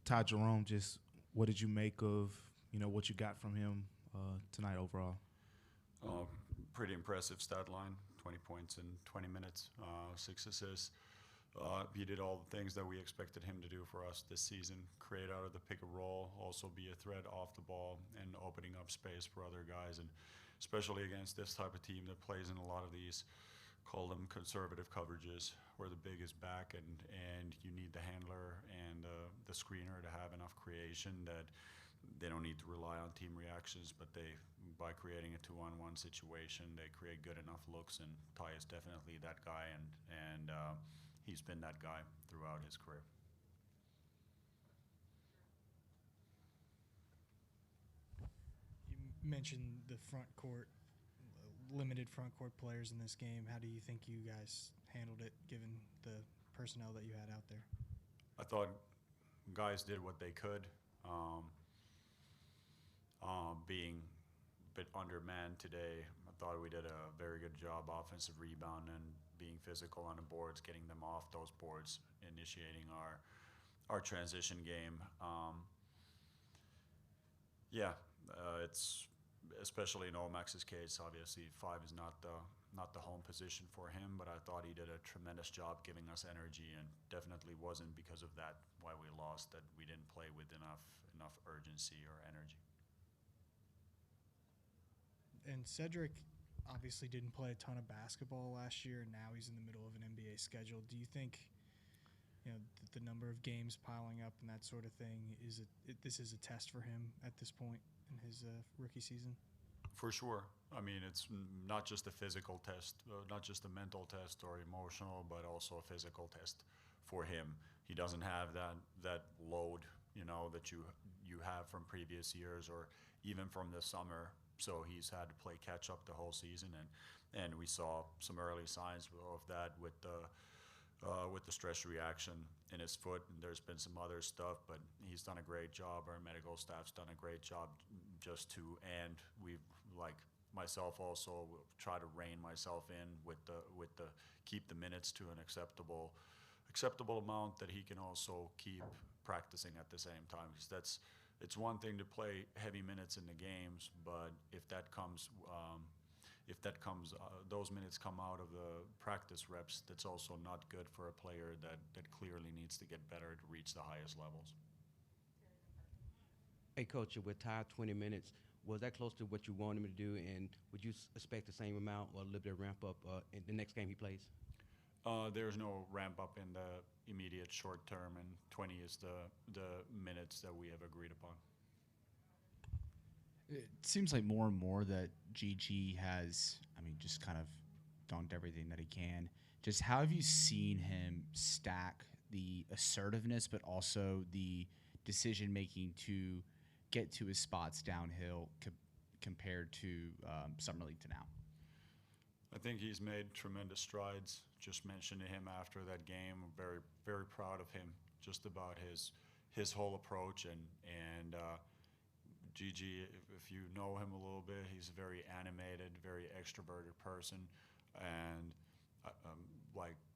Ty Jerome, just what did you make of what you got from him tonight overall? Uh, Pretty impressive stat line. 20 points in 20 minutes, 6 assists. He did all the things that we expected him to do for us this season: create out of the pick and roll, also be a threat off the ball, and opening up space for other guys. And especially against this type of team that plays in a lot of these, call them conservative coverages, where the big is back and you need the handler and the screener to have enough creation that they don't need to rely on team reactions, but by creating a 2-on-1 situation, they create good enough looks. And Ty is definitely that guy, and he's been that guy throughout his career. You mentioned the front court, limited front court players in this game. How do you think you guys handled it, given the personnel that you had out there? I thought guys did what they could. Being a bit undermanned today, I thought we did a very good job offensive rebound and being physical on the boards, getting them off those boards, initiating our transition game. Yeah, it's especially in Omax's case. Obviously, 5 is not the home position for him, but I thought he did a tremendous job giving us energy, and definitely wasn't because of that why we lost. That we didn't play with enough urgency or energy. And Cedric obviously didn't play a ton of basketball last year, and now he's in the middle of an NBA schedule. Do you think, the number of games piling up and that sort of thing this is a test for him at this point in his rookie season? For sure. I mean, it's not just a physical test, not just a mental test or emotional, but also a physical test for him. He doesn't have that load, that you have from previous years or even from the summer. So he's had to play catch up the whole season, and we saw some early signs of that with the stress reaction in his foot. And there's been some other stuff, but he's done a great job. Our medical staff's done a great job and we've, like myself also, try to rein myself in with the keep the minutes to an acceptable amount that he can also keep practicing at the same time. Because it's one thing to play heavy minutes in the games, but if those minutes come out of the practice reps, that's also not good for a player that clearly needs to get better to reach the highest levels. Hey, Coach, with Ty 20 minutes, was that close to what you wanted him to do, and would you expect the same amount or a little bit of ramp up in the next game he plays? There's no ramp up in the immediate short term, and 20 is the minutes that we have agreed upon. It seems like more and more that GG has, just kind of dunked everything that he can. Just how have you seen him stack the assertiveness, but also the decision making to get to his spots downhill compared to Summer League to now? I think he's made tremendous strides. Just mentioned to him after that game, I'm very, very proud of him, just about his whole approach. And Gigi, if you know him a little bit, he's a very animated, very extroverted person, and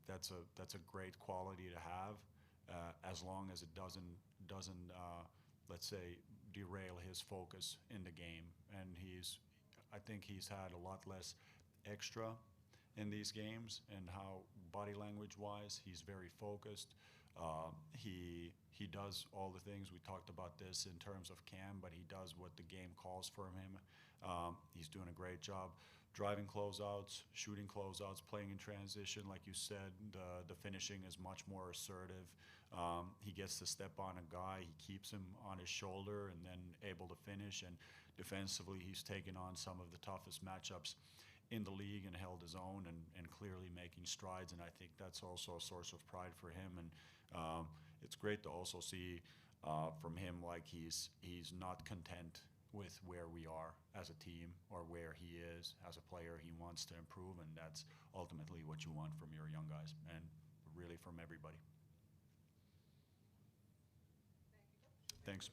that's a great quality to have, as long as it doesn't let's say derail his focus in the game. And I think he's had a lot less extra in these games, and how body language wise he's very focused. He does all the things we talked about this in terms of Cam, but he does what the game calls from him. He's doing a great job driving closeouts, shooting closeouts, playing in transition. Like you said, the finishing is much more assertive. He gets to step on a guy, he keeps him on his shoulder, and then able to finish. And defensively, he's taken on some of the toughest matchups in the league and held his own, and clearly making strides. And I think that's also a source of pride for him. And it's great to also see from him, like he's not content with where we are as a team or where he is as a player. He wants to improve, and that's ultimately what you want from your young guys, and really from everybody. Thanks.